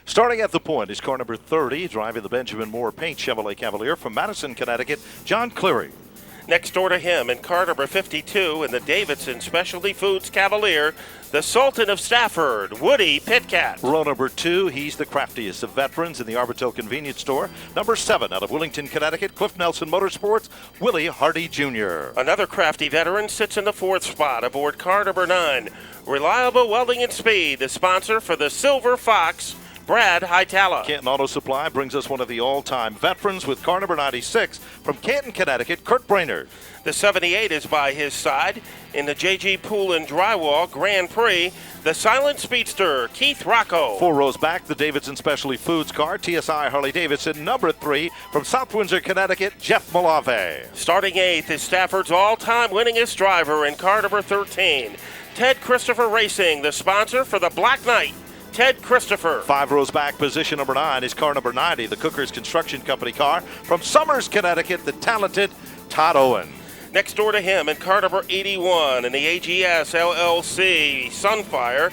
Starting at the point is car number 30, driving the Benjamin Moore Paint Chevrolet Cavalier from Madison, Connecticut, John Cleary. Next door to him in car number 52 in the Davidson Specialty Foods Cavalier, the Sultan of Stafford, Willie Pitkat. Row number 2, he's the craftiest of veterans in the Arborteau Convenience Store. Number 7, out of Willington, Connecticut, Cliff Nelson Motorsports, Willie Hardie Jr. Another crafty veteran sits in the 4th spot aboard car number 9. Reliable Welding and Speed, the sponsor for the Silver Fox, Brad Hightower. Canton Auto Supply brings us one of the all-time veterans with car number 96 from Canton, Connecticut, Kurt Brainerd. The 78 is by his side in the JG Pool and Drywall Grand Prix, the silent speedster, Keith Rocco. 4 rows back, the Davidson Specialty Foods car, TSI Harley-Davidson, number 3 from South Windsor, Connecticut, Jeff Malave. Starting 8th is Stafford's all-time winningest driver in car number 13, Ted Christopher Racing, the sponsor for the Black Knight, Ted Christopher. 5 rows back, position number 9 is car number 90, the Cookers Construction Company car from Somers, Connecticut, the talented Todd Owen. Next door to him in car number 81 in the AGS LLC Sunfire,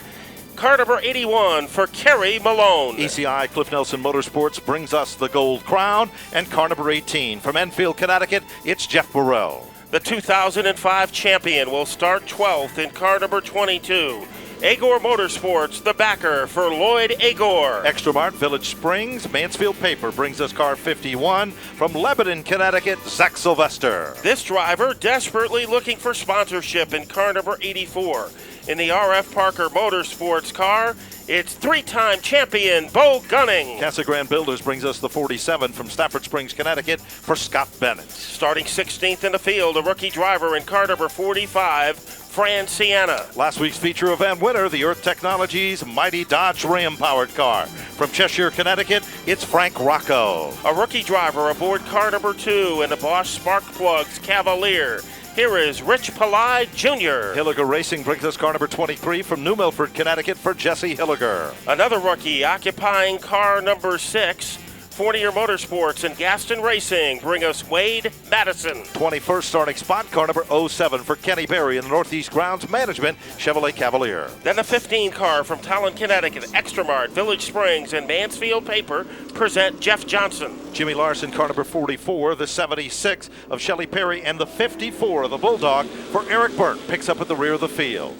car number 81 for Kerry Malone. ECI Cliff Nelson Motorsports brings us the Gold Crown, and car number 18 from Enfield, Connecticut, it's Jeff Burrell. The 2005 champion will start 12th in car number 22. Agor Motorsports, the backer for Lloyd Agor. Extra Mart Village Springs, Mansfield Paper brings us car 51 from Lebanon, Connecticut, Zach Sylvester. This driver desperately looking for sponsorship in car number 84. In the RF Parker Motorsports car, it's 3-time champion Bo Gunning. Casa Grande Builders brings us the 47 from Stafford Springs, Connecticut for Scott Bennett. Starting 16th in the field, a rookie driver in car number 45, Fran Sienna. Last week's feature event winner, the Earth Technologies mighty Dodge Ram powered car. From Cheshire, Connecticut, it's Frank Rocco. A rookie driver aboard car number 2 in the Bosch Spark Plugs Cavalier. Here is Rich Pillai Jr. Hilliger Racing brings us car number 23 from New Milford, Connecticut for Jesse Hilliger. Another rookie occupying car number 6. Fournier Motorsports and Gaston Racing bring us Wade Madison. 21st starting spot, car number 07 for Kenny Berry in the Northeast Grounds Management Chevrolet Cavalier. Then the 15 car from Talon, Connecticut, Extra Mart, Village Springs, and Mansfield Paper present Jeff Johnson. Jimmy Larson, car number 44, the 76 of Shelley Perry, and the 54 of the Bulldog for Eric Burnt picks up at the rear of the field.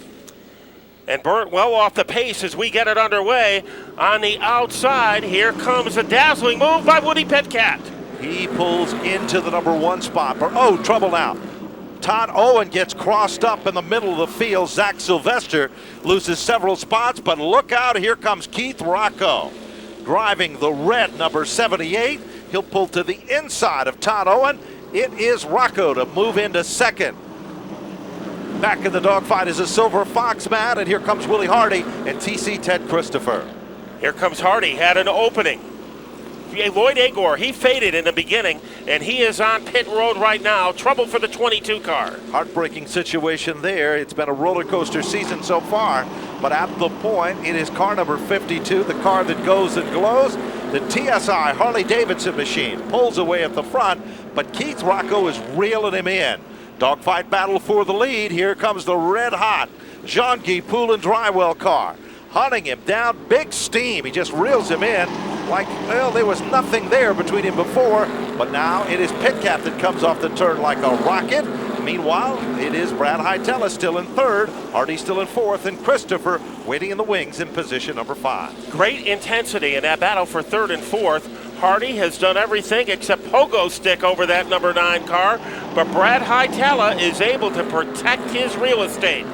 And Burnt well off the pace as we get it underway. On the outside, here comes a dazzling move by Willie Pitkat. He pulls into the number 1 spot. Oh, trouble now. Todd Owen gets crossed up in the middle of the field. Zach Sylvester loses several spots, but look out, here comes Keith Rocco. Driving the red number 78. He'll pull to the inside of Todd Owen. It is Rocco to move into second. Back in the dogfight is a Silver Fox, Matt, and here comes Willie Hardie and TC Ted Christopher. Here comes Hardie, had an opening. Lloyd Agor, he faded in the beginning, and he is on pit road right now. Trouble for the 22 car. Heartbreaking situation there. It's been a roller coaster season so far, but at the point, it is car number 52, the car that goes and glows. The TSI Harley-Davidson machine pulls away at the front, but Keith Rocco is reeling him in. Dogfight battle for the lead. Here comes the red-hot Jean-Guy Pool and Drywell car. Hunting him down, big steam. He just reels him in like, well, there was nothing there between him before, but now it is Pitkat that comes off the turn like a rocket. Meanwhile, it is Brad Hightower still in 3rd, Hardie still in 4th, and Christopher waiting in the wings in position number 5. Great intensity in that battle for 3rd and 4th. Hardie has done everything except pogo stick over that number 9 car, but Brad Hightower is able to protect his real estate.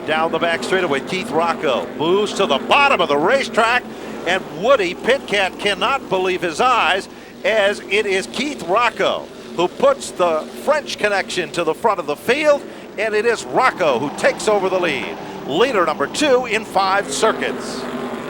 Down the back straightaway, Keith Rocco moves to the bottom of the racetrack, and Willie Pitkat cannot believe his eyes as it is Keith Rocco who puts the French connection to the front of the field, and it is Rocco who takes over the lead. Leader number 2 in 5 circuits.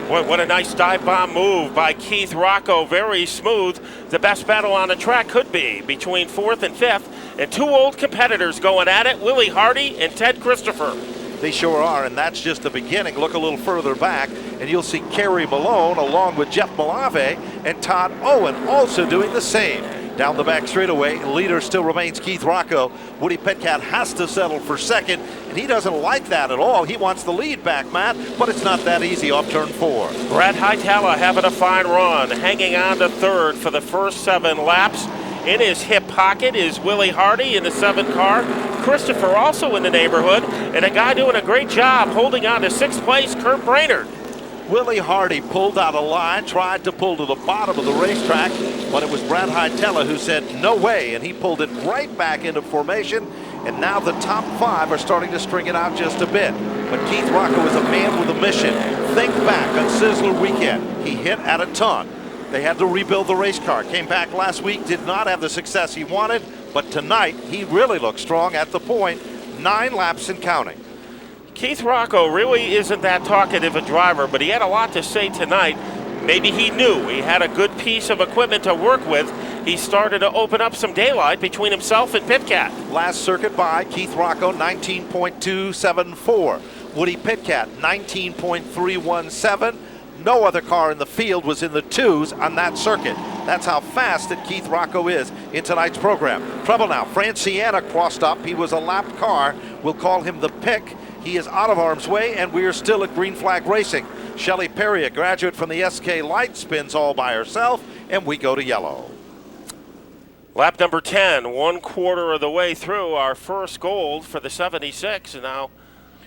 What a nice dive bomb move by Keith Rocco. Very smooth. The best battle on the track could be between 4th and 5th. And 2 old competitors going at it, Willie Hardie and Ted Christopher. They sure are, and that's just the beginning. Look a little further back, and you'll see Kerry Malone along with Jeff Malave and Todd Owen also doing the same. down the back straightaway. Leader still remains Keith Rocco. Woody Pitkat has to settle for second, and he doesn't like that at all. He wants the lead back, Matt, but it's not that easy off turn 4. Brad Hietala having a fine run, hanging on to third for the first 7 laps. In his hip pocket is Willie Hardie in the 7 car. Christopher also in the neighborhood, and a guy doing a great job holding on to 6th place, Kurt Brainerd. Willie Hardie pulled out a line, tried to pull to the bottom of the racetrack, but it was Brad Hietala who said no way, and he pulled it right back into formation, and now the top 5 are starting to string it out just a bit. But Keith Rocco is a man with a mission. Think back on Sizzler weekend. He hit at a ton. They had to rebuild the race car. Came back last week, did not have the success he wanted, but tonight he really looked strong at the point. 9 laps and counting. Keith Rocco really isn't that talkative a driver, but he had a lot to say tonight. Maybe he knew he had a good piece of equipment to work with. He started to open up some daylight between himself and Pitkat. Last circuit by Keith Rocco, 19.274. Woody Pitkat, 19.317. No other car in the field was in the 2s on that circuit. That's how fast that Keith Rocco is in tonight's program. Trouble now. Franciana crossed up. He was a lapped car. We'll call him the pick. He is out of harm's way, and we are still at green flag racing. Shelley Perry, a graduate from the SK Light, spins all by herself, and we go to yellow. Lap number 10, 1/4 of the way through our first gold for the 76, and now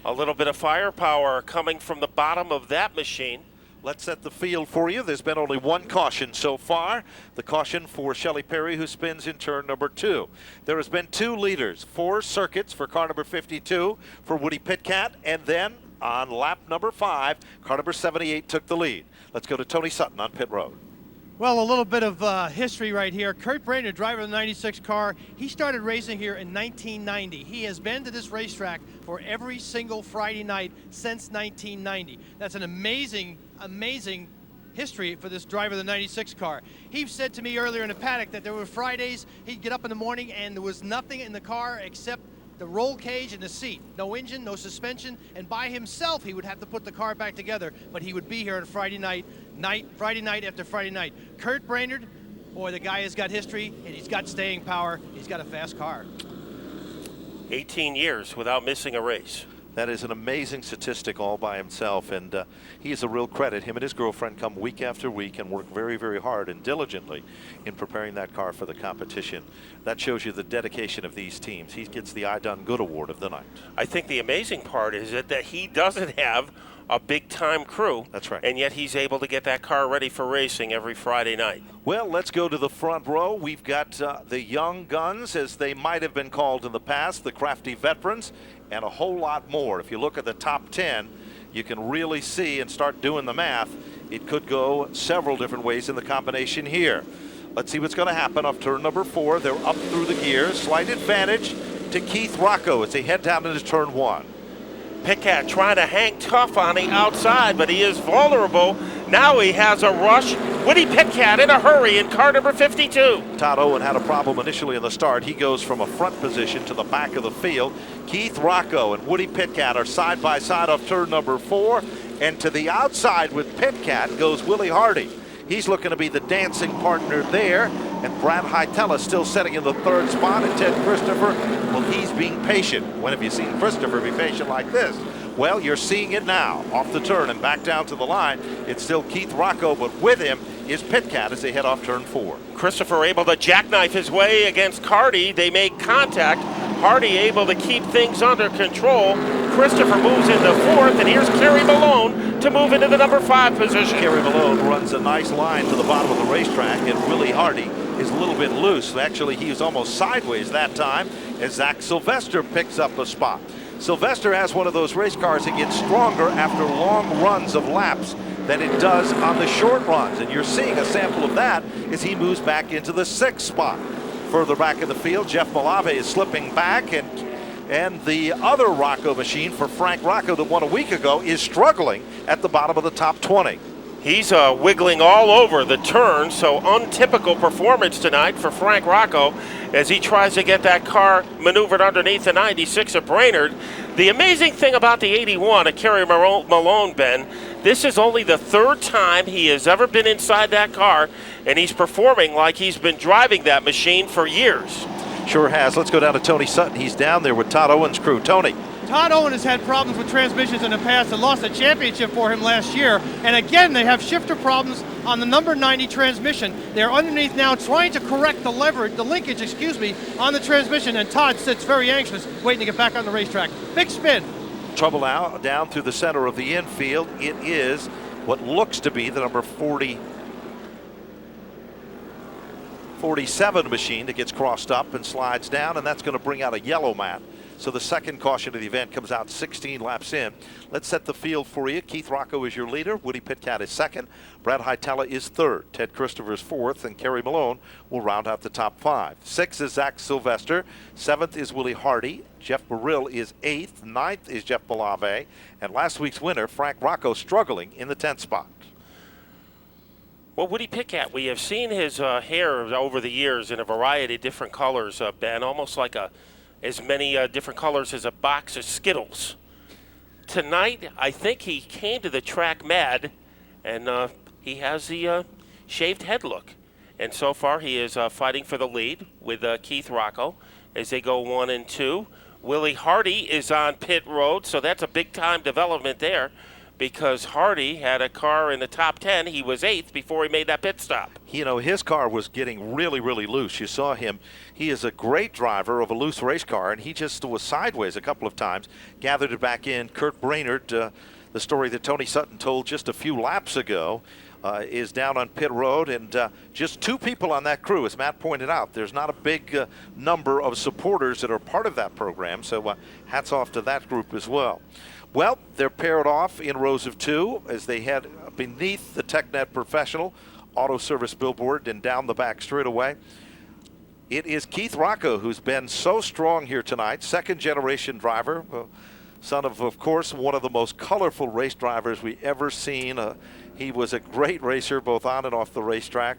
a little bit of firepower coming from the bottom of that machine. Let's set the field for you. There's been only 1 caution so far. The caution for Shelley Perry, who spins in turn number 2. There has been 2 leaders, 4 circuits for car number 52 for Woody Pitkat, and then on lap number 5, car number 78 took the lead. Let's go to Tony Sutton on pit road. Well, a little bit of history right here. Kurt Brainerd, driver of the 96 car, he started racing here in 1990. He has been to this racetrack for every single Friday night since 1990. That's an amazing history for this driver of the 96 car. He said to me earlier in the paddock that there were Fridays he'd get up in the morning and there was nothing in the car except the roll cage and the seat. No engine, no suspension, and by himself he would have to put the car back together, but he would be here on Friday night after Friday night. Kurt Brainerd, boy, the guy has got history, and he's got staying power. He's got a fast car. 18 years without missing a race. That is an amazing statistic all by himself, and he is a real credit. Him and his girlfriend come week after week and work very, very hard and diligently in preparing that car for the competition. That shows you the dedication of these teams. He gets the I Done Good award of the night. I think the amazing part is that he doesn't have a big-time crew. That's right. And yet he's able to get that car ready for racing every Friday night. Well, let's go to the front row. We've got the young guns, as they might have been called in the past, the crafty veterans, and a whole lot more. If you look at the top 10, you can really see and start doing the math. It could go several different ways in the combination here. Let's see what's going to happen off turn number 4. They're up through the gears. Slight advantage to Keith Rocco as they head down into turn 1. Pitkat trying to hang tough on the outside, but he is vulnerable. Now he has a rush. Woody Pitkat in a hurry in car number 52. Todd Owen had a problem initially in the start. He goes from a front position to the back of the field. Keith Rocco and Woody Pitkat are side by side off turn number 4. And to the outside with Pitkat goes Willie Hardie. He's looking to be the dancing partner there. And Brad Hietala still sitting in the 3rd spot. And Ted Christopher, well, he's being patient. When have you seen Christopher be patient like this? Well, you're seeing it now. Off the turn and back down to the line. It's still Keith Rocco, but with him is Pitkat as they head off turn 4. Christopher able to jackknife his way against Hardie. They make contact. Hardie able to keep things under control. Christopher moves into 4th, and here's Kerry Malone to move into the number 5 position. Kerry Malone runs a nice line to the bottom of the racetrack, and Willie Hardie is a little bit loose. Actually, he was almost sideways that time as Zach Sylvester picks up a spot. Sylvester has one of those race cars that gets stronger after long runs of laps than it does on the short runs, and you're seeing a sample of that as he moves back into the 6th spot. Further back in the field, Jeff Malave is slipping back, and the other Rocco machine for Frank Rocco that won a week ago is struggling at the bottom of the top 20. He's wiggling all over the turn, so untypical performance tonight for Frank Rocco as he tries to get that car maneuvered underneath the 96 of Brainerd. The amazing thing about the 81 of Kerry Malone, Ben, This is only the third time he has ever been inside that car, and he's performing like he's been driving that machine for years. Sure has. Let's go down to Tony Sutton. He's down there with Todd Owens' crew. Tony. Todd Owen has had problems with transmissions in the past and lost a championship for him last year. And again, they have shifter problems on the number 90 transmission. They're underneath now trying to correct the linkage, on the transmission. And Todd sits very anxious, waiting to get back on the racetrack. Big spin. Trouble out down through the center of the infield. It is what looks to be the number 47 machine that gets crossed up and slides down, and that's going to bring out a yellow mat. So the second caution of the event comes out 16 laps in. Let's set the field for you. Keith Rocco is your leader. Woody Pitkat is second. Brad Hietala is third. Ted Christopher is fourth. And Kerry Malone will round out the top five. Sixth is Zach Sylvester. Seventh is Willie Hardie. Jeff Burrill is eighth. Ninth is Jeff Malave. And last week's winner, Frank Rocco, struggling in the 10th spot. Well, Woody Pitkat, we have seen his hair over the years in a variety of different colors, Ben, almost like as many different colors as a box of Skittles. Tonight, I think he came to the track mad, and he has the shaved head look. And so far, he is fighting for the lead with Keith Rocco as they go 1 and 2. Willie Hardie is on pit road, so that's a big-time development there, because Hardie had a car in the top 10. He was 8th before he made that pit stop. You know, his car was getting really, really loose. You saw him. He is a great driver of a loose race car, and he just was sideways a couple of times, gathered it back in. Kurt Brainerd, the story that Tony Sutton told just a few laps ago, is down on pit road, and just 2 people on that crew, as Matt pointed out. There's not a big number of supporters that are part of that program, so hats off to that group as well. Well, they're paired off in rows of 2 as they head beneath the TechNet Professional Auto Service billboard and down the back straightaway. It is Keith Rocco who's been so strong here tonight, second-generation driver, son of course, one of the most colorful race drivers we ever seen. He was a great racer both on and off the racetrack,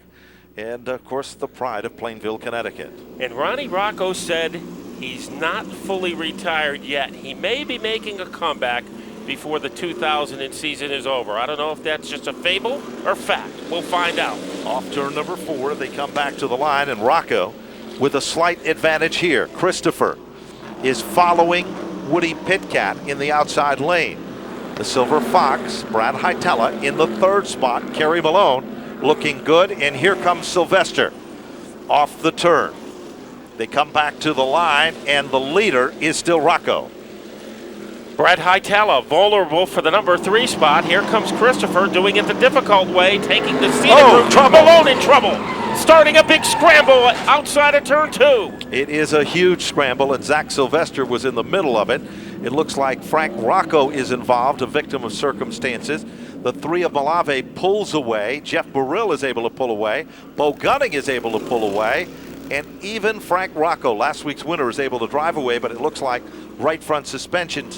and of course the pride of Plainville, Connecticut. And Ronnie Rocco said he's not fully retired yet. He may be making a comeback before the 2000 season is over. I don't know if that's just a fable or fact. We'll find out. Off turn number 4, they come back to the line, and Rocco with a slight advantage here. Christopher is following Woody Pitkat in the outside lane. The Silver Fox, Brad Hietala in the 3rd spot. Kerry Malone looking good, and here comes Sylvester off the turn. They come back to the line, and the leader is still Rocco. Brad Hietala vulnerable for the number 3 spot. Here comes Christopher doing it the difficult way, taking the seat of trouble. Malone in trouble. Starting a big scramble outside of turn 2. It is a huge scramble, and Zach Sylvester was in the middle of it. It looks like Frank Rocco is involved, a victim of circumstances. The 3 of Malave pulls away. Jeff Burrill is able to pull away. Bo Gunning is able to pull away. And even Frank Rocco, last week's winner, is able to drive away, but it looks like right front suspension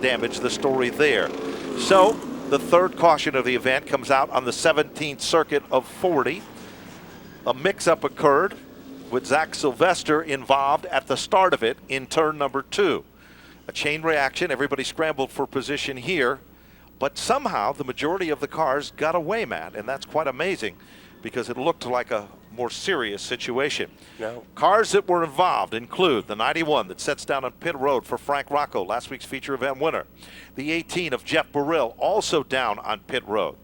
damage, the story there. So the 3rd caution of the event comes out on the 17th circuit of 40. A mix-up occurred with Zach Sylvester involved at the start of it in turn number 2. A chain reaction, everybody scrambled for position here, but somehow the majority of the cars got away, Matt, and that's quite amazing because it looked like a more serious situation. No. Cars that were involved include the 91 that sets down on pit road for Frank Rocco, last week's feature event winner. The 18 of Jeff Burrill, also down on pit road.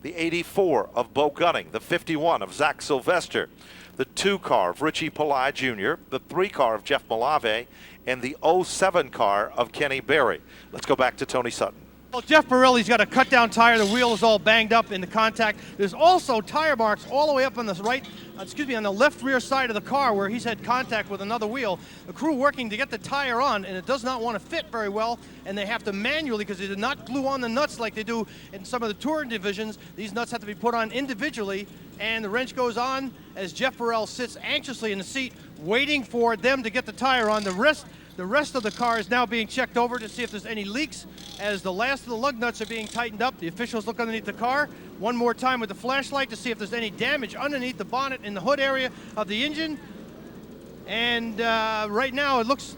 The 84 of Bo Gunning, the 51 of Zach Sylvester, the 2 car of Richie Pillai Jr., the 3 car of Jeff Malave, and the 07 car of Kenny Berry. Let's go back to Tony Sutton. Well, Jeff Burrill, he's got a cut-down tire. The wheel is all banged up in the contact. There's also tire marks all the way up on the on the left rear side of the car where he's had contact with another wheel. The crew working to get the tire on, and it does not want to fit very well, and they have to manually, because they did not glue on the nuts like they do in some of the touring divisions. These nuts have to be put on individually, and the wrench goes on as Jeff Burrill sits anxiously in the seat waiting for them to get the tire on. The rest of the car is now being checked over to see if there's any leaks as the last of the lug nuts are being tightened up. The officials look underneath the car one more time with the flashlight to see if there's any damage underneath the bonnet in the hood area of the engine. And right now it looks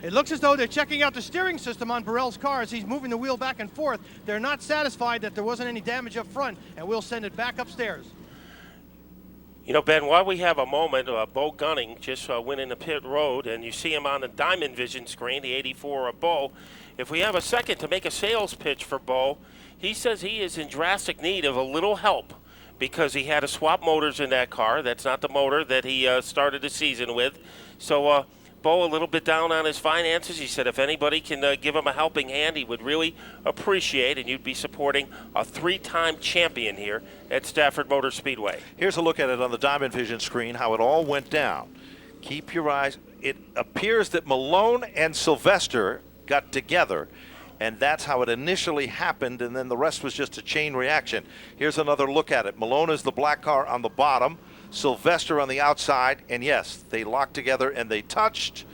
It looks as though they're checking out the steering system on Burrell's car as he's moving the wheel back and forth. They're not satisfied that there wasn't any damage up front, and we'll send it back upstairs. You know, Ben, while we have a moment, Bo Gunning just went into pit road, and you see him on the Diamond Vision screen, the 84 of Bo. If we have a second to make a sales pitch for Bo, he says he is in drastic need of a little help because he had to swap motors in that car. That's not the motor that he started the season with. So, Bo a little bit down on his finances. He said if anybody can give him a helping hand, he would really appreciate, and you'd be supporting a 3-time champion here at Stafford Motor Speedway. Here's a look at it on the Diamond Vision screen, how it all went down. Keep your eyes. It appears that Malone and Sylvester got together, and that's how it initially happened, and then the rest was just a chain reaction. Here's another look at it. Malone is the black car on the bottom, Sylvester on the outside, and yes, they locked together and they touched,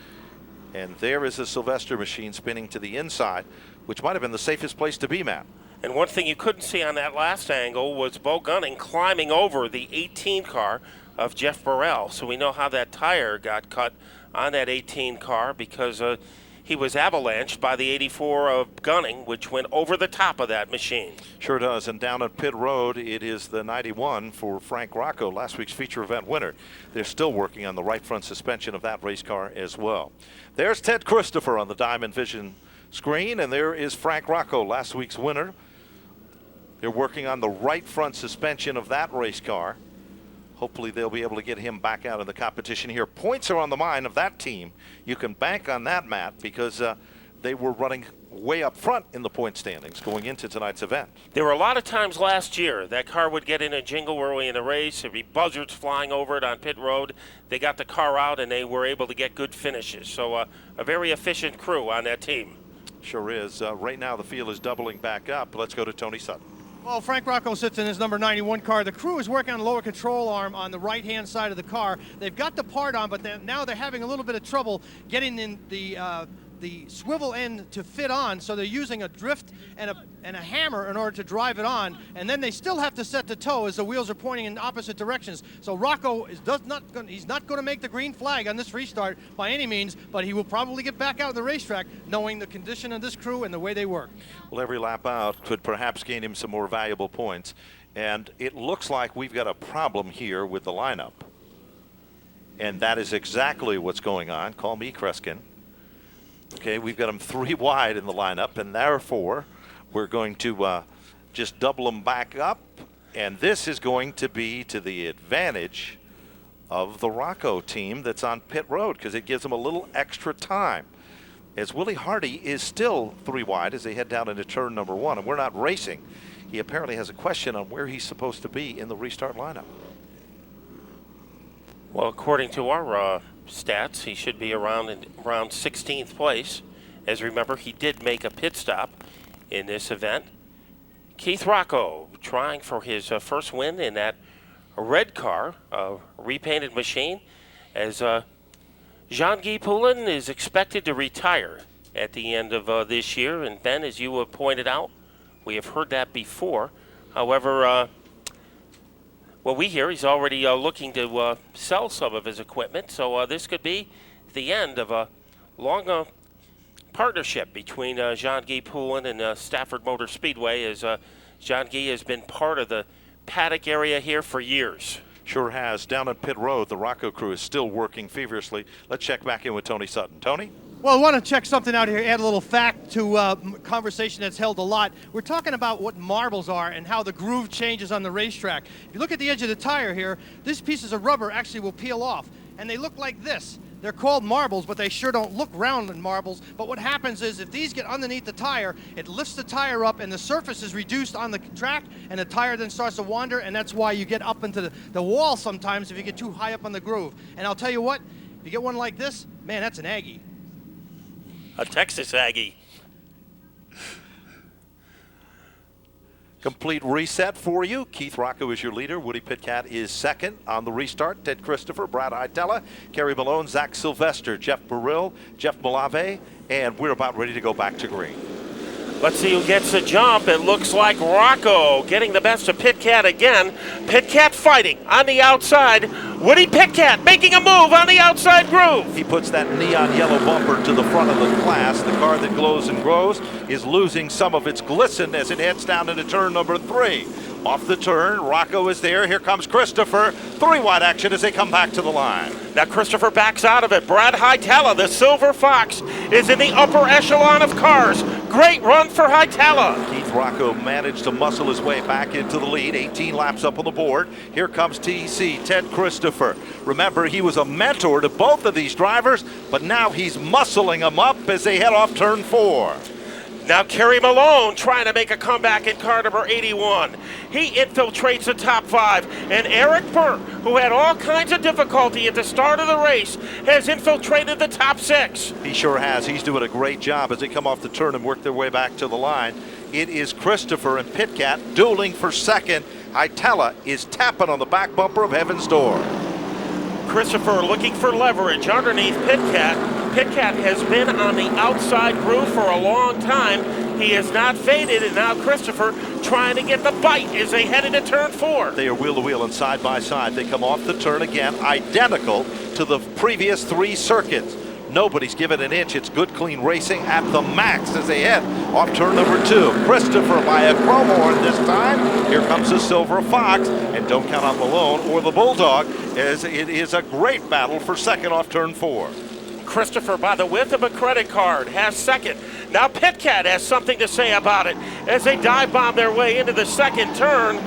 and there is a Sylvester machine spinning to the inside, which might have been the safest place to be, Matt. And one thing you couldn't see on that last angle was Bo Gunning climbing over the 18 car of Jeff Burrell. So we know how that tire got cut on that 18 car because he was avalanched by the 84 of Gunning, which went over the top of that machine. Sure does. And down on pit road, it is the 91 for Frank Rocco, last week's feature event winner. They're still working on the right front suspension of that race car as well. There's Ted Christopher on the Diamond Vision screen, and there is Frank Rocco, last week's winner. They're working on the right front suspension of that race car. Hopefully they'll be able to get him back out of the competition here. Points are on the mind of that team. You can bank on that, Matt, because they were running way up front in the point standings going into tonight's event. There were a lot of times last year that car would get in a jingle early in the race. There'd be buzzards flying over it on pit road. They got the car out and they were able to get good finishes. So a very efficient crew on that team. Sure is. Right now the field is doubling back up. Let's go to Tony Sutton. Well, Frank Rocco sits in his number 91 car. The crew is working on the lower control arm on the right-hand side of the car. They've got the part on, but now they're having a little bit of trouble getting in the swivel end to fit on, so they're using a drift and a hammer in order to drive it on, and then they still have to set the toe as the wheels are pointing in opposite directions. So Rocco he's not going to make the green flag on this restart by any means, but he will probably get back out of the racetrack knowing the condition of this crew and the way they work. Well, every lap out could perhaps gain him some more valuable points, and it looks like we've got a problem here with the lineup, and that is exactly what's going on. Call me Kreskin. Okay, we've got them 3 wide in the lineup, and therefore we're going to just double them back up, and this is going to be to the advantage of the Rocco team that's on pit road because it gives them a little extra time. As Willie Hardie is still 3 wide as they head down into turn number 1, and we're not racing. He apparently has a question on where he's supposed to be in the restart lineup. Well, according to our stats, he should be around 16th place. As remember, he did make a pit stop in this event. Keith Rocco trying for his first win in that red car, repainted machine, as Jean-Guy Poulin is expected to retire at the end of this year. And Ben, as you have pointed out, we have heard that before. However, what we hear, he's already looking to sell some of his equipment. So this could be the end of a long partnership between Jean-Guy Poulin and Stafford Motor Speedway, as Jean-Guy has been part of the paddock area here for years. Sure has. Down on pit road, the Rocco crew is still working feverishly. Let's check back in with Tony Sutton. Tony? Well, I want to check something out here, add a little fact to conversation that's held a lot. We're talking about what marbles are and how the groove changes on the racetrack. If you look at the edge of the tire here, these pieces of rubber actually will peel off, and they look like this. They're called marbles, but they sure don't look round in marbles. But what happens is if these get underneath the tire, it lifts the tire up, and the surface is reduced on the track, and the tire then starts to wander, and that's why you get up into the wall sometimes if you get too high up on the groove. And I'll tell you what, if you get one like this, man, that's an Aggie. A Texas Aggie. Complete reset for you. Keith Rocco is your leader. Woody Pitkat is second on the restart. Ted Christopher, Brad Itella, Kerry Malone, Zach Sylvester, Jeff Burrill, Jeff Malave, and we're about ready to go back to green. Let's see who gets the jump. It looks like Rocco getting the best of Pitkat again. Pitkat fighting on the outside Woody Pitkat making a move on the outside groove. He puts that neon yellow bumper to the front of the class. The car that glows and grows is losing some of its glisten as it heads down into turn number 3. Off the turn, Rocco is there. Here comes Christopher. 3-wide action as they come back to the line. Now Christopher backs out of it. Brad Hightower, the Silver Fox, is in the upper echelon of cars. Great run for Hightower. Keith Rocco managed to muscle his way back into the lead. 18 laps up on the board. Here comes TC, Ted Christopher. Remember, he was a mentor to both of these drivers, but now he's muscling them up as they head off turn 4. Now Kerry Malone trying to make a comeback in car number 81. He infiltrates the top 5. And Eric Burt, who had all kinds of difficulty at the start of the race, has infiltrated the top 6. He sure has. He's doing a great job as they come off the turn and work their way back to the line. It is Christopher and Pitkat dueling for second. Hightower is tapping on the back bumper of Heaven's Door. Christopher looking for leverage underneath Pitkat. Pitkat has been on the outside groove for a long time. He has not faded, and now Christopher trying to get the bite as they head into turn 4. They are wheel to wheel and side by side. They come off the turn again, identical to the previous 3 circuits. Nobody's given an inch. It's good, clean racing at the max as they head off turn number 2. Christopher by a chrome horn this time. Here comes the Silver Fox, and don't count on Malone or the Bulldog, as it is a great battle for second off turn 4. Christopher, by the width of a credit card, has second. Now Pitkat has something to say about it as they dive bomb their way into the second turn.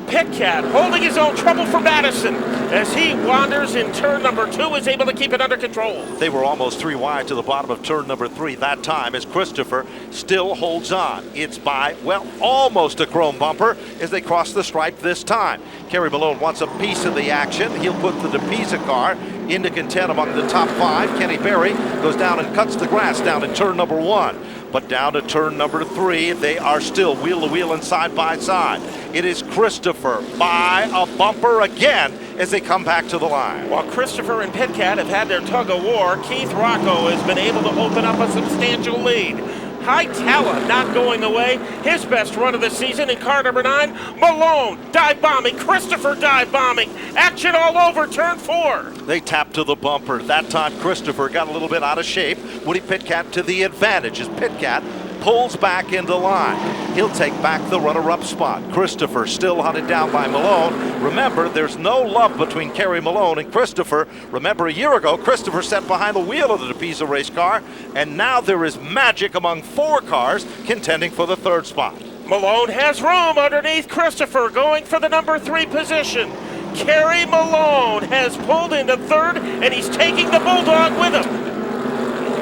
Pitkat holding his own, trouble for Madison as he wanders in turn number 2, is able to keep it under control. They were almost 3 wide to the bottom of turn number 3 that time as Christopher still holds on. It's by, well, almost a chrome bumper as they cross the stripe this time. Kerry Malone wants a piece of the action. He'll put the DePisa car into content among the top 5. Kenny Berry goes down and cuts the grass down in turn number 1. But down to turn number 3, they are still wheel to wheel and side by side. It is Christopher by a bumper again as they come back to the line. While Christopher and Pitkat have had their tug of war, Keith Rocco has been able to open up a substantial lead. Hightower not going away. His best run of the season in car number 9. Malone dive bombing. Christopher dive bombing. Action all over turn 4. They tap to the bumper. That time Christopher got a little bit out of shape. Woody Pitkat to the advantage as Pitkat pulls back into line. He'll take back the runner-up spot. Christopher still hunted down by Malone. Remember, there's no love between Kerry Malone and Christopher. Remember, a year ago, Christopher sat behind the wheel of the DePisa race car, and now there is magic among 4 cars contending for the 3rd spot. Malone has room underneath Christopher, going for the number 3 position. Kerry Malone has pulled into 3rd, and he's taking the Bulldog with him.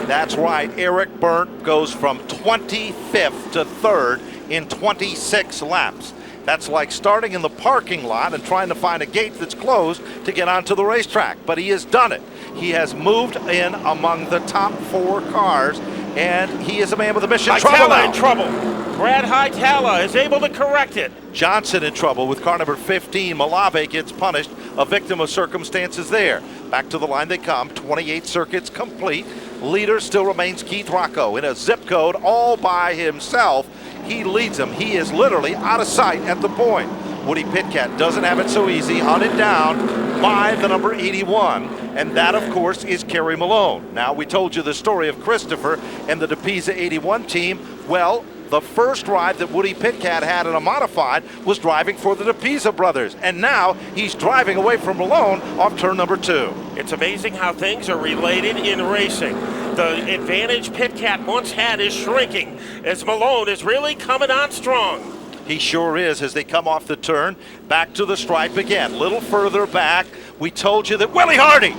That's right. Eric Burt goes from 25th to 3rd in 26 laps. That's like starting in the parking lot and trying to find a gate that's closed to get onto the racetrack. But he has done it. He has moved in among the top 4 cars, and he is a man with a mission. Hightower in trouble. Brad Hightower is able to correct it. Johnson in trouble with car number 15. Malave gets punished, a victim of circumstances there. Back to the line they come. 28 circuits complete. Leader still remains Keith Rocco in a zip code all by himself. He leads them. He is literally out of sight at the point. Woody Pitkat doesn't have it so easy, hunted down by the number 81, and that, of course, is Kerry Malone. Now, we told you the story of Christopher and the DePisa 81 team. Well, the first ride that Woody Pitkat had in a modified was driving for the DePisa brothers, and now he's driving away from Malone off turn number 2. It's amazing how things are related in racing. The advantage Pitkat once had is shrinking as Malone is really coming on strong. He sure is as they come off the turn, back to the stripe again. A little further back, we told you that Willie Hardie,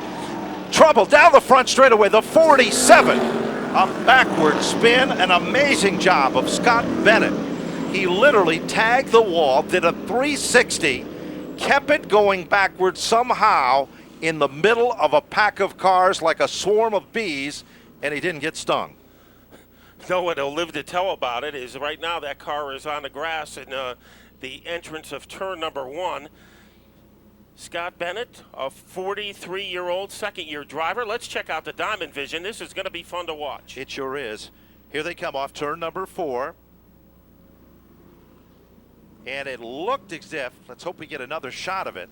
trouble down the front straightaway, the 47. A backward spin, an amazing job of Scott Bennett. He literally tagged the wall, did a 360, kept it going backwards somehow in the middle of a pack of cars like a swarm of bees, and he didn't get stung. No one will live to tell about it. Is right now that car is on the grass in the entrance of turn number 1. Scott Bennett, a 43-year-old second-year driver. Let's check out the Diamond Vision. This is going to be fun to watch. It sure is. Here they come off turn number 4. And it looked as if, let's hope we get another shot of it,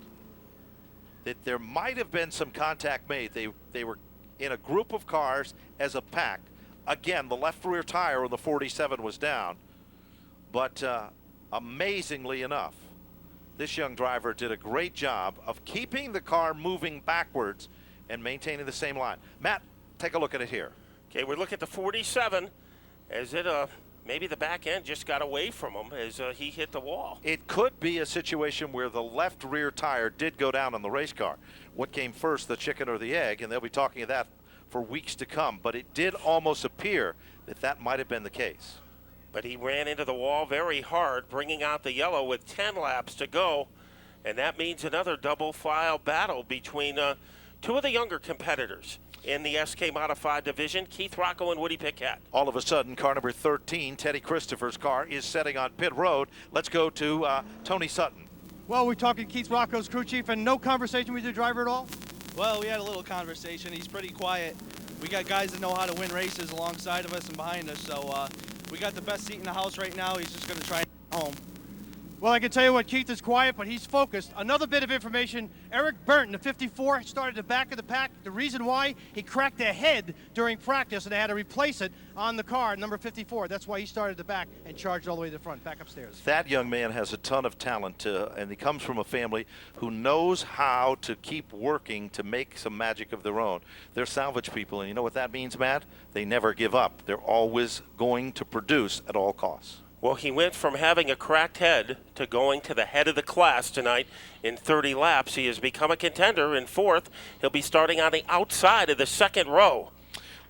that there might have been some contact made. They were in a group of cars as a pack. Again, the left rear tire on the 47 was down, but amazingly enough, this young driver did a great job of keeping the car moving backwards and maintaining the same line. Matt, take a look at it here. Okay, we look at the 47 as it maybe the back end just got away from him as he hit the wall. It could be a situation where the left rear tire did go down on the race car. What came first, the chicken or the egg? And they'll be talking of that for weeks to come. But it did almost appear that that might have been the case. But he ran into the wall very hard, bringing out the yellow with 10 laps to go. And that means another double file battle between two of the younger competitors in the SK Modified division, Keith Rocco and Woody Pitkat. All of a sudden, car number 13, Teddy Christopher's car, is setting on pit road. Let's go to Tony Sutton. Well, we're talking Keith Rocco's crew chief, and no conversation with your driver at all? Well, we had a little conversation. He's pretty quiet. We got guys that know how to win races alongside of us and behind us, so we got the best seat in the house right now. He's just going to try and get home. Well, I can tell you what, Keith is quiet, but he's focused. Another bit of information, Eric Burton, the 54, started the back of the pack. The reason why, he cracked a head during practice, and they had to replace it on the car, number 54. That's why he started the back and charged all the way to the front, back upstairs. That young man has a ton of talent, and he comes from a family who knows how to keep working to make some magic of their own. They're salvage people, and you know what that means, Matt? They never give up. They're always going to produce at all costs. Well, he went from having a cracked head to going to the head of the class tonight in 30 laps. He has become a contender in fourth. He'll be starting on the outside of the second row.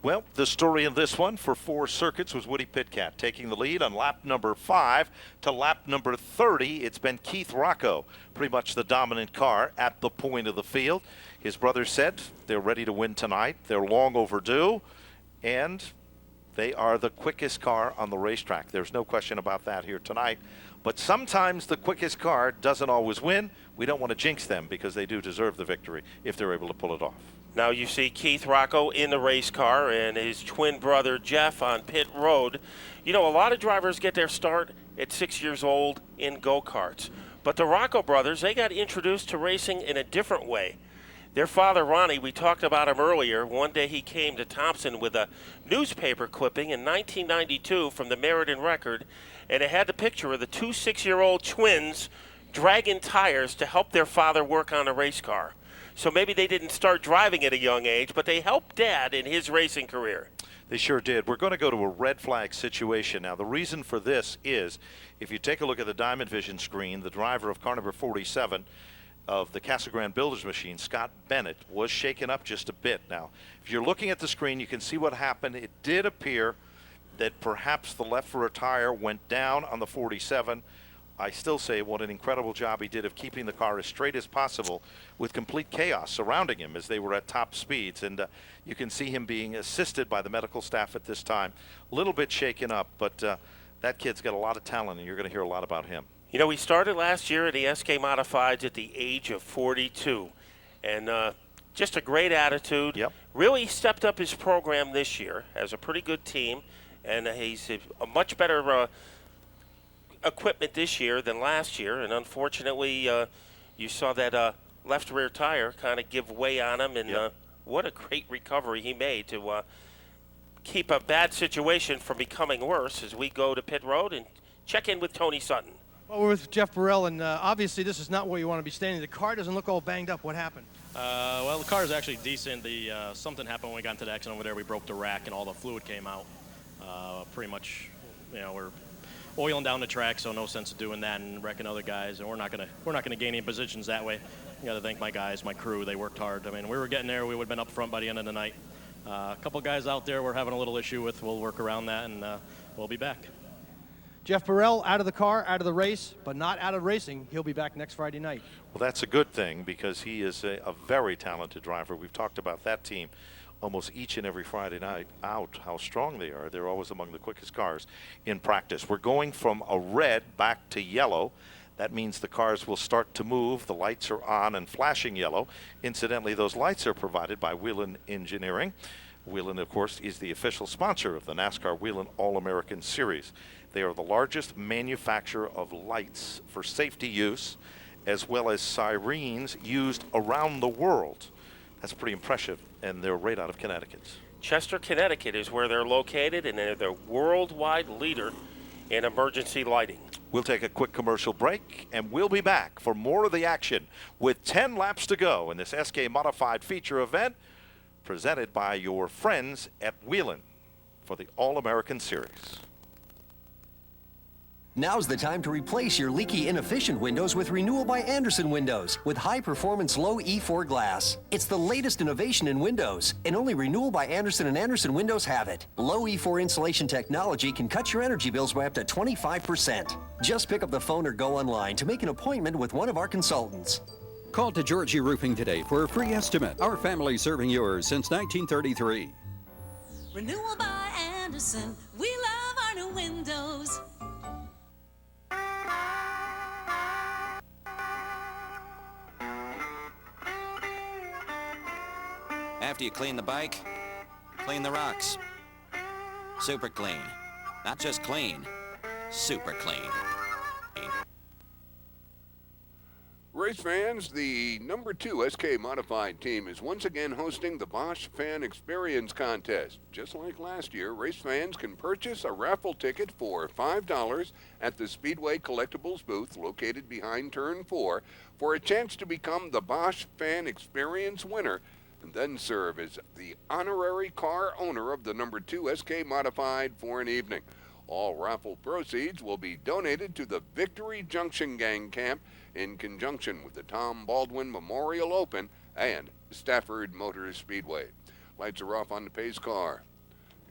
Well, the story in this one for 4 circuits was Woody Pitkat taking the lead on lap number 5 to lap number 30. It's been Keith Rocco, pretty much the dominant car at the point of the field. His brother said they're ready to win tonight. They're long overdue, and they are the quickest car on the racetrack. There's no question about that here tonight. But sometimes the quickest car doesn't always win. We don't want to jinx them because they do deserve the victory if they're able to pull it off. Now you see Keith Rocco in the race car and his twin brother Jeff on pit road. You know, a lot of drivers get their start at 6 years old in go-karts. But the Rocco brothers, they got introduced to racing in a different way. Their father, Ronnie, we talked about him earlier. One day he came to Thompson with a newspaper clipping in 1992 from the Meriden Record, and it had the picture of the 2 6-year-old twins dragging tires to help their father work on a race car. So maybe they didn't start driving at a young age, but they helped Dad in his racing career. They sure did. We're going to go to a red flag situation. Now, the reason for this is, if you take a look at the Diamond Vision screen, the driver of car number 47, of the Casa Grande Builders machine, Scott Bennett, was shaken up just a bit. Now, if you're looking at the screen, you can see what happened. It did appear that perhaps the left rear tire went down on the 47. I still say what an incredible job he did of keeping the car as straight as possible with complete chaos surrounding him as they were at top speeds. And you can see him being assisted by the medical staff at this time. A little bit shaken up, but that kid's got a lot of talent, and you're going to hear a lot about him. You know, he started last year at the SK Modifieds at the age of 42, and just a great attitude. Yep. Really stepped up his program this year, has a pretty good team, and he's a much better equipment this year than last year, and unfortunately you saw that left rear tire kind of give way on him, and yep. What a great recovery he made to keep a bad situation from becoming worse as we go to pit road and check in with Tony Sutton. Well, we're with Jeff Burrell, and obviously this is not where you want to be standing. The car doesn't look all banged up. What happened? Well, the car is actually decent. Something happened when we got into the accident over there. We broke the rack, and all the fluid came out. Pretty much, you know, we're oiling down the track, so no sense of doing that and wrecking other guys. And we're not gonna gain any positions that way. I got to thank my guys, my crew. They worked hard. I mean, we were getting there. We would have been up front by the end of the night. A couple guys out there we're having a little issue with. We'll work around that, and we'll be back. Jeff Burrell out of the car, out of the race, but not out of racing. He'll be back next Friday night. Well, that's a good thing because he is a very talented driver. We've talked about that team almost each and every Friday night out, how strong they are. They're always among the quickest cars in practice. We're going from a red back to yellow. That means the cars will start to move. The lights are on and flashing yellow. Incidentally, those lights are provided by Whelen Engineering. Whelen, of course, is the official sponsor of the NASCAR Whelen All-American Series. They are the largest manufacturer of lights for safety use, as well as sirens used around the world. That's pretty impressive, and they're right out of Connecticut. Chester, Connecticut is where they're located, and they're the worldwide leader in emergency lighting. We'll take a quick commercial break, and we'll be back for more of the action with 10 laps to go in this SK Modified feature event presented by your friends at Whelen for the All-American Series. Now's the time to replace your leaky, inefficient windows with Renewal by Andersen windows with high-performance low E4 glass. It's the latest innovation in windows, and only Renewal by Andersen and Andersen windows have it. Low E4 insulation technology can cut your energy bills by up to 25%. Just pick up the phone or go online to make an appointment with one of our consultants. Call to Georgie Roofing today for a free estimate. Our family serving yours since 1933. Renewal by Andersen. We love our new windows. After you clean the bike, clean the rocks. Super clean. Not just clean, super clean. Race fans, the number 2 SK Modified team is once again hosting the Bosch Fan Experience Contest. Just like last year, race fans can purchase a raffle ticket for $5 at the Speedway Collectibles booth located behind Turn 4 for a chance to become the Bosch Fan Experience winner and then serve as the honorary car owner of the number 2 SK Modified for an evening. All raffle proceeds will be donated to the Victory Junction Gang Camp in conjunction with the Tom Baldwin Memorial Open and Stafford Speedway. Lights are off on the pace car.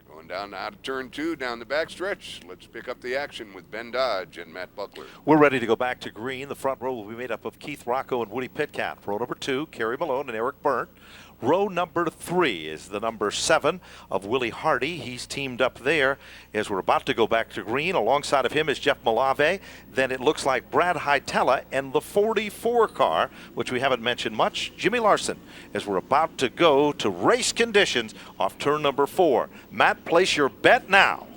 Going down out of turn 2, down the backstretch. Let's pick up the action with Ben Dodge and Matt Buckler. We're ready to go back to green. The front row will be made up of Keith Rocco and Woody Pitkat. Row number 2, Kerry Malone and Eric Byrne. Row number 3 is the number 7 of Willie Hardie. He's teamed up there as we're about to go back to green. Alongside of him is Jeff Malave. Then it looks like Brad Hytella and the 44 car, which we haven't mentioned much, Jimmy Larson, as we're about to go to race conditions off turn number 4. Matt, place your bet now.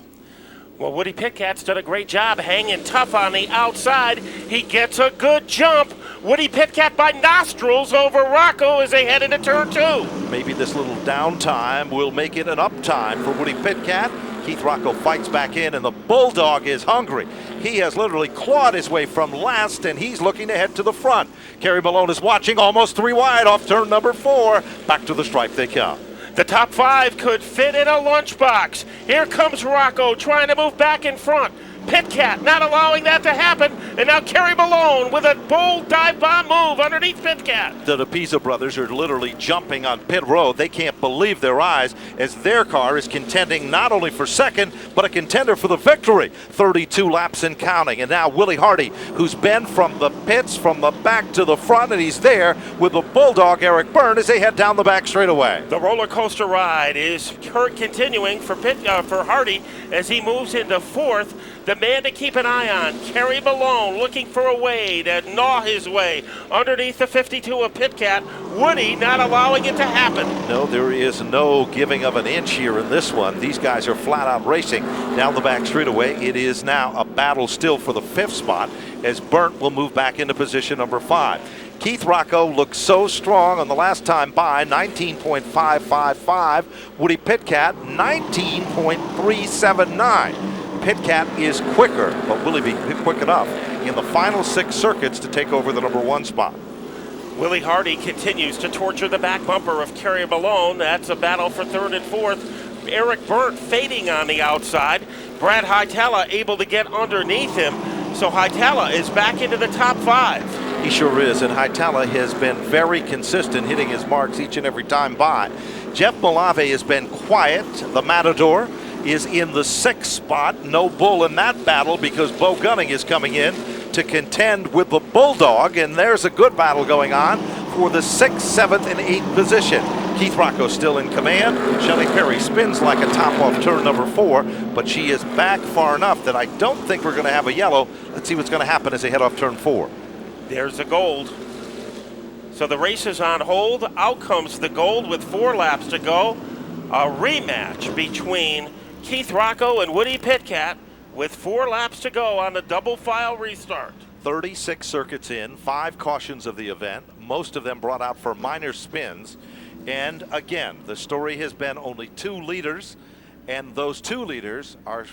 Well, Woody Pitkat's done a great job hanging tough on the outside. He gets a good jump. Woody Pitkat by nostrils over Rocco as they head into turn 2. Maybe this little downtime will make it an up time for Woody Pitkat. Keith Rocco fights back in, and the Bulldog is hungry. He has literally clawed his way from last, and he's looking to head to the front. Kerry Malone is watching, almost 3 wide off turn number 4. Back to the stripe they come. The top 5 could fit in a lunchbox. Here comes Rocco trying to move back in front. Pitkat not allowing that to happen, and now Kerry Malone with a bold dive bomb move underneath Pitkat. The DePisa brothers are literally jumping on pit road. They can't believe their eyes as their car is contending not only for second, but a contender for the victory. 32 laps and counting, and now Willie Hardie, who's been from the pits, from the back to the front, and he's there with the Bulldog Eric Byrne as they head down the back straightaway. The roller coaster ride is continuing for Hardie as he moves into 4th. The man to keep an eye on, Kerry Malone, looking for a way to gnaw his way underneath the 52 of Pitkat. Woody not allowing it to happen. No, there is no giving of an inch here in this one. These guys are flat out racing down the back straightaway. It is now a battle still for the 5th spot as Burnt will move back into position number 5. Keith Rocco looked so strong on the last time by, 19.555. Woody Pitkat, 19.379. Pitkat is quicker, but will he be quick enough in the final 6 circuits to take over the number 1 spot? Willie Hardie continues to torture the back bumper of Kerry Malone. That's a battle for 3rd and 4th. Eric Byrne fading on the outside. Brad Hytella able to get underneath him. So Hytella is back into the top 5. He sure is, and Hytella has been very consistent, hitting his marks each and every time by. Jeff Malave has been quiet. The Matador is in the 6th spot. No bull in that battle because Bo Gunning is coming in to contend with the Bulldog, and there's a good battle going on for the 6th, 7th, and 8th position. Keith Rocco still in command. Shelley Perry spins like a top off turn number 4, but she is back far enough that I don't think we're going to have a yellow. Let's see what's going to happen as they head off turn 4. There's the gold. So the race is on hold. Out comes the gold with 4 laps to go. A rematch between Keith Rocco and Woody Pitkat with 4 laps to go on the double file restart. 36 circuits in, 5 cautions of the event, most of them brought out for minor spins. And again, the story has been only 2 leaders, and those 2 leaders are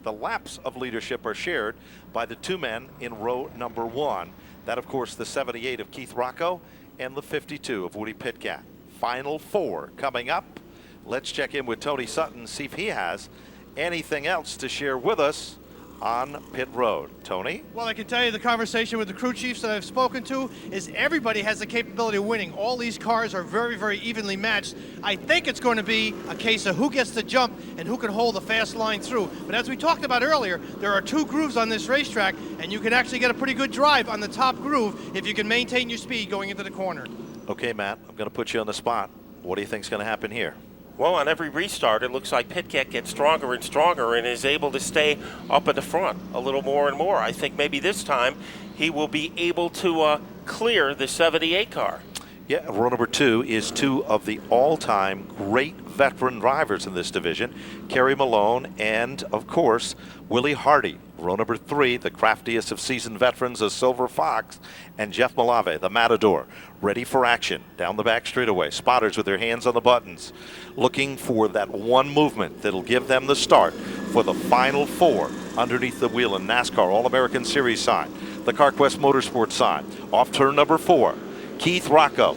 the laps of leadership are shared by the 2 men in row number 1. That, of course, the 78 of Keith Rocco and the 52 of Woody Pitkat. Final 4 coming up. Let's check in with Tony Sutton, see if he has anything else to share with us on pit road. Tony? Well, I can tell you the conversation with the crew chiefs that I've spoken to is everybody has the capability of winning. All these cars are very, very evenly matched. I think it's going to be a case of who gets the jump and who can hold the fast line through. But as we talked about earlier, there are 2 grooves on this racetrack, and you can actually get a pretty good drive on the top groove if you can maintain your speed going into the corner. Okay, Matt, I'm going to put you on the spot. What do you think is going to happen here? Well, on every restart, it looks like Pitkat gets stronger and stronger and is able to stay up at the front a little more and more. I think maybe this time he will be able to clear the 78 car. Yeah, row number 2 is 2 of the all-time great veteran drivers in this division, Kerry Malone and, of course, Willie Hardie. Row number 3, the craftiest of seasoned veterans, a Silver Fox, and Jeff Malave, the Matador, ready for action down the back straightaway. Spotters with their hands on the buttons, looking for that one movement that'll give them the start for the final 4 underneath the wheel in NASCAR All-American Series sign, the CarQuest Motorsports sign. Off turn number 4, Keith Rocco,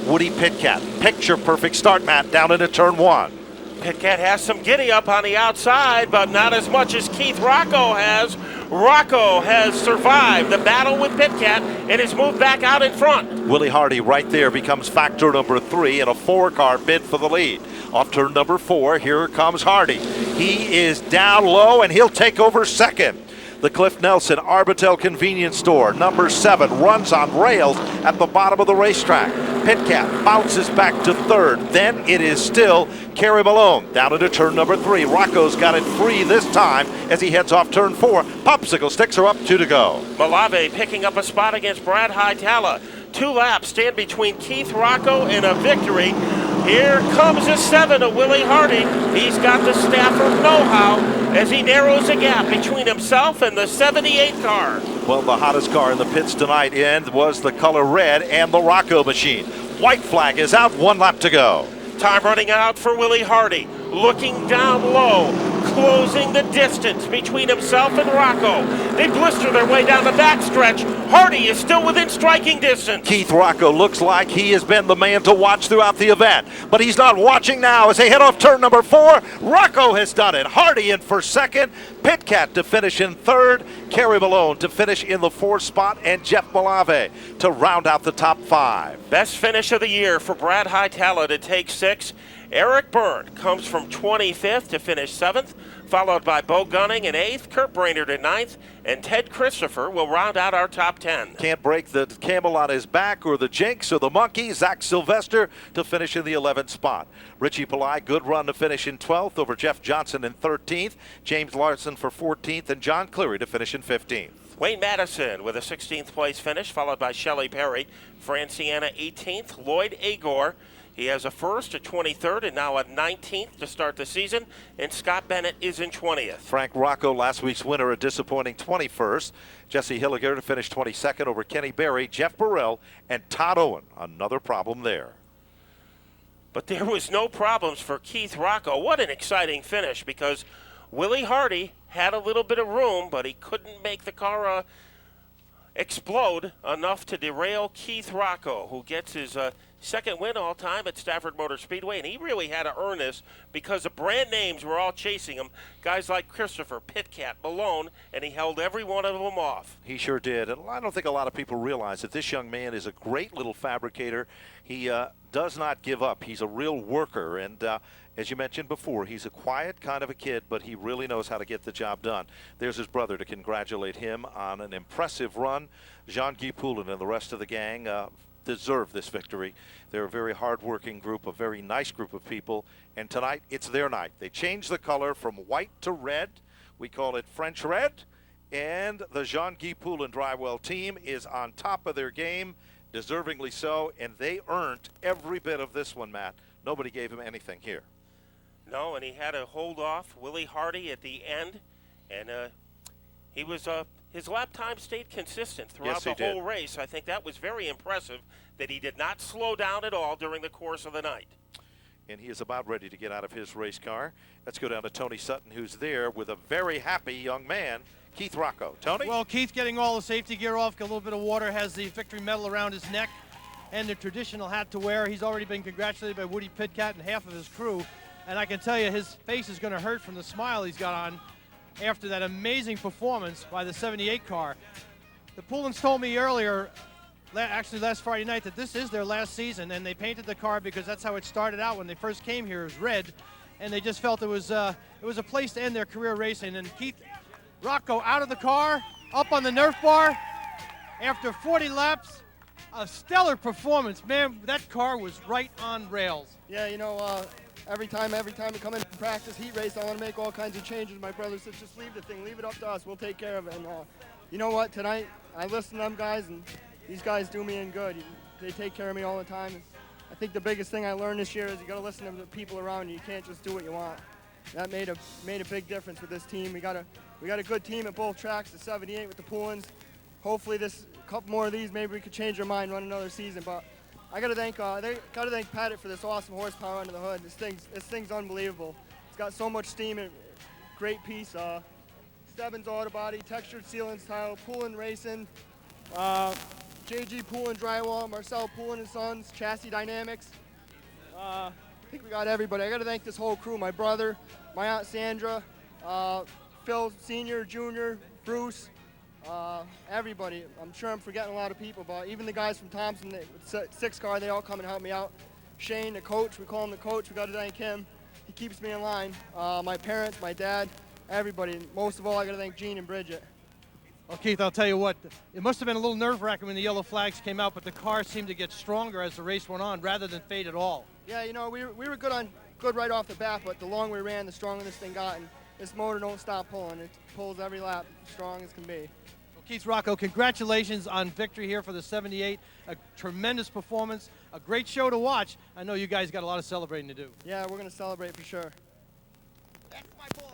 Woody Pitkat. Picture perfect start, Matt, down into turn 1. Pitkat has some giddy up on the outside, but not as much as Keith Rocco has. Rocco has survived the battle with Pitkat and is moved back out in front. Willie Hardie right there becomes factor number 3 in a 4-car bid for the lead. Off turn number 4, here comes Hardie. He is down low and he'll take over second. The Cliff Nelson Arbitel Convenience Store, number 7, runs on rails at the bottom of the racetrack. Pitkat bounces back to 3rd. Then it is still Kerry Malone down into turn number 3. Rocco's got it free this time as he heads off turn 4. Popsicle sticks are up, 2 to go. Malave picking up a spot against Brad Hightower. 2 laps stand between Keith Rocco and a victory. Here comes the 7 of Willie Hardie. He's got the Stafford know-how as he narrows the gap between himself and the 78 car. Well, the hottest car in the pits tonight was the color red and the Rocco machine. White flag is out, 1 lap to go. Time running out for Willie Hardie. Looking down low, closing the distance between himself and Rocco. They blister their way down the backstretch. Hardie is still within striking distance. Keith Rocco looks like he has been the man to watch throughout the event, but he's not watching now as they head off turn number 4. Rocco has done it. Hardie in for 2nd, Pitkat to finish in 3rd, Kerry Malone to finish in the 4th spot, and Jeff Malave to round out the top 5. Best finish of the year for Brad Hightower to take 6. Eric Byrne comes from 25th to finish 7th, followed by Bo Gunning in 8th, Kurt Brainerd in 9th, and Ted Christopher will round out our top 10. Can't break the camel on his back or the jinx or the monkey. Zach Sylvester to finish in the 11th spot. Richie Pillai, good run to finish in 12th over Jeff Johnson in 13th. James Larson for 14th, and John Cleary to finish in 15th. Wayne Madison with a 16th place finish, followed by Shelley Perry. Franciana 18th, Lloyd Agor. He has a 1st, a 23rd, and now a 19th to start the season, and Scott Bennett is in 20th. Frank Rocco, last week's winner, a disappointing 21st. Jesse Hilliger to finish 22nd over Kenny Berry, Jeff Burrell, and Todd Owen. Another problem there. But there was no problems for Keith Rocco. What an exciting finish, because Willie Hardie had a little bit of room, but he couldn't make the car explode enough to derail Keith Rocco, who gets his 2nd win all time at Stafford Motor Speedway, and he really had to earn this because the brand names were all chasing him. Guys like Christopher, Pitkat, Malone, and he held every one of them off. He sure did, and I don't think a lot of people realize that this young man is a great little fabricator. He does not give up. He's a real worker, and as you mentioned before, he's a quiet kind of a kid, but he really knows how to get the job done. There's his brother to congratulate him on an impressive run. Jean-Guy Poulin and the rest of the gang deserve this victory. They're a very hard-working group, a very nice group of people, and tonight it's their night. They changed the color from white to red. We call it French red, and the Jean-Guy Poulin Drywell team is on top of their game, deservingly so, and they earned every bit of this one, Matt. Nobody gave him anything here. No, and he had to hold off Willie Hardie at the end, and he was His lap time stayed consistent throughout Yes, the whole race. I think that was very impressive that he did not slow down at all during the course of the night. And he is about ready to get out of his race car. Let's go down to Tony Sutton, who's there with a very happy young man, Keith Rocco. Tony? Well, Keith getting all the safety gear off, got a little bit of water, has the victory medal around his neck and the traditional hat to wear. He's already been congratulated by Woody Pitkat and half of his crew. And I can tell you his face is going to hurt from the smile he's got on after that amazing performance by the 78 car. The Poulins told me earlier, actually last Friday night, that this is their last season, and they painted the car because that's how it started out when they first came here. It was red, and they just felt it was a place to end their career racing. And Keith Rocco out of the car, up on the Nerf bar, after 40 laps, a stellar performance. Man, that car was right on rails. Yeah, you know, every time we come in and practice heat race, I want to make all kinds of changes. My brother said, just leave the thing, leave it up to us, we'll take care of it. And you know what, tonight, I listen to them guys, and these guys do me in good. They take care of me all the time. And I think the biggest thing I learned this year is you got to listen to the people around you. You can't just do what you want. That made a big difference with this team. We got a good team at both tracks, the 78 with the Poulins. Hopefully a couple more of these, maybe we could change our mind, run another season. But I got to thank Paddock for this awesome horsepower under the hood. This thing's unbelievable. It's got so much steam and great piece. Stebbins auto body, textured sealant tile, Poulin Racing, JG Poulin drywall, Marcel Poulin and Sons, chassis dynamics. I think we got everybody. I got to thank this whole crew, my brother, my Aunt Sandra, Phil Sr., Jr., Bruce, everybody. I'm sure I'm forgetting a lot of people, but even the guys from Thompson, the 6 car, they all come and help me out. Shane, the coach, we call him the coach, we got to thank him. He keeps me in line. My parents, my dad, everybody. Most of all, I got to thank Gene and Bridget. Well, Keith, I'll tell you what, it must have been a little nerve-wracking when the yellow flags came out, but the car seemed to get stronger as the race went on rather than fade at all. Yeah, you know, we were good right off the bat, but the longer we ran, the stronger this thing got, and this motor don't stop pulling. It pulls every lap, strong as can be. Well, Keith Rocco, congratulations on victory here for the 78. A tremendous performance, a great show to watch. I know you guys got a lot of celebrating to do. Yeah, we're going to celebrate for sure.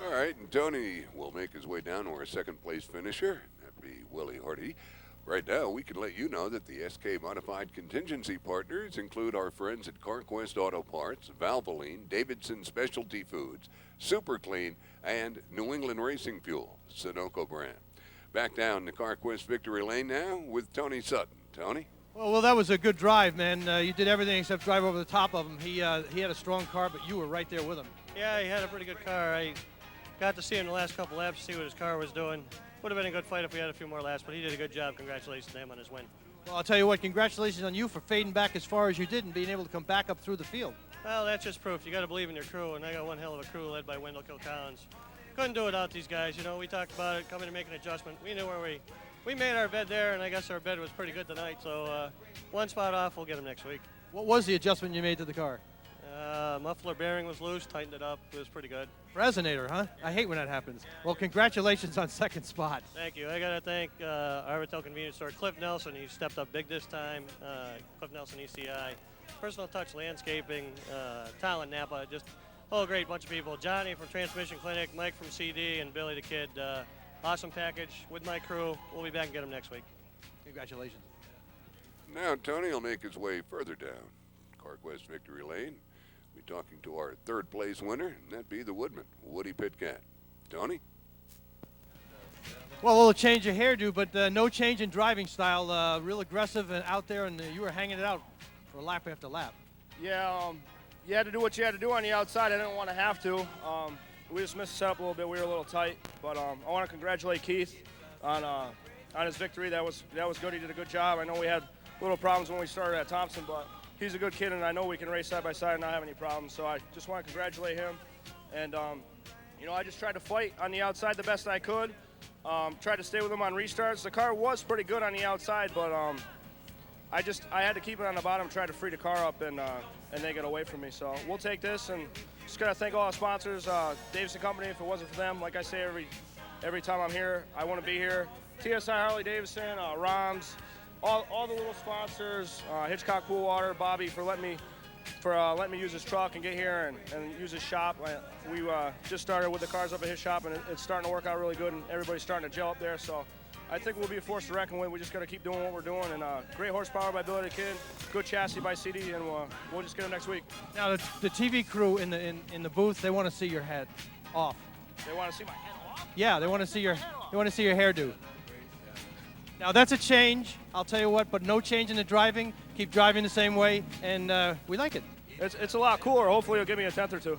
All right, and Tony will make his way down to our second place finisher. That'd be Willie Hardie. Right now, we can let you know that the SK Modified contingency partners include our friends at CarQuest Auto Parts, Valvoline, Davidson Specialty Foods, Super Clean, and New England Racing Fuel, Sunoco brand. Back down to CarQuest Victory Lane now with Tony Sutton. Tony? Well, that was a good drive, man. You did everything except drive over the top of him. He had a strong car, but you were right there with him. Yeah, he had a pretty good car. I got to see him the last couple laps to see what his car was doing. Would have been a good fight if we had a few more laps, but he did a good job. Congratulations to him on his win. Well, I'll tell you what, congratulations on you for fading back as far as you did and being able to come back up through the field. Well, that's just proof. You got to believe in your crew, and I got one hell of a crew led by Wendell Kilcollins. Couldn't do it without these guys. You know, we talked about it, coming to make an adjustment. We knew where we made our bed there, and I guess our bed was pretty good tonight. So one spot off, we'll get him next week. What was the adjustment you made to the car? Muffler bearing was loose, tightened it up. It was pretty good. Resonator, huh? I hate when that happens. Well, congratulations on second spot. Thank you. I got to thank our retail convenience store, Cliff Nelson. He stepped up big this time. Cliff Nelson ECI. Personal Touch Landscaping, Talon Napa, just a great bunch of people. Johnny from Transmission Clinic, Mike from CD, and Billy the Kid. Awesome package with my crew. We'll be back and get them next week. Congratulations. Now Tony will make his way further down CarQuest Victory Lane. Be talking to our third place winner, and that'd be the Woodman, Woody Pitkat. Tony? Well, a little change of hairdo, but no change in driving style. Real aggressive and out there, and you were hanging it out for lap after lap. Yeah, you had to do what you had to do on the outside. I didn't want to have to. We just missed the setup a little bit. We were a little tight, but I want to congratulate Keith on his victory. That was good. He did a good job. I know we had little problems when we started at Thompson, but he's a good kid, and I know we can race side by side and not have any problems. So I just want to congratulate him. And you know, I just tried to fight on the outside the best I could. Tried to stay with him on restarts. The car was pretty good on the outside, but I had to keep it on the bottom, try to free the car up, and they get away from me. So we'll take this, and just gotta thank all our sponsors, Davidson Company. If it wasn't for them, like I say every time I'm here, I want to be here. TSI Harley Davidson, ROMS, all the little sponsors, Hitchcock Pool Water, Bobby for letting me use his truck and get here and use his shop. We just started with the cars up at his shop, and it's starting to work out really good, and everybody's starting to gel up there. So I think we'll be a force to reckon with. We just got to keep doing what we're doing. And great horsepower by Billy the Kid, good chassis by CD, and we'll just get him next week. Now the TV crew in the booth, they want to see your head off. They want to see my head off? Yeah, they want to see your hairdo. Now that's a change, I'll tell you what, but no change in the driving. Keep driving the same way, and we like it. It's a lot cooler. Hopefully, it'll give me a tenth or two.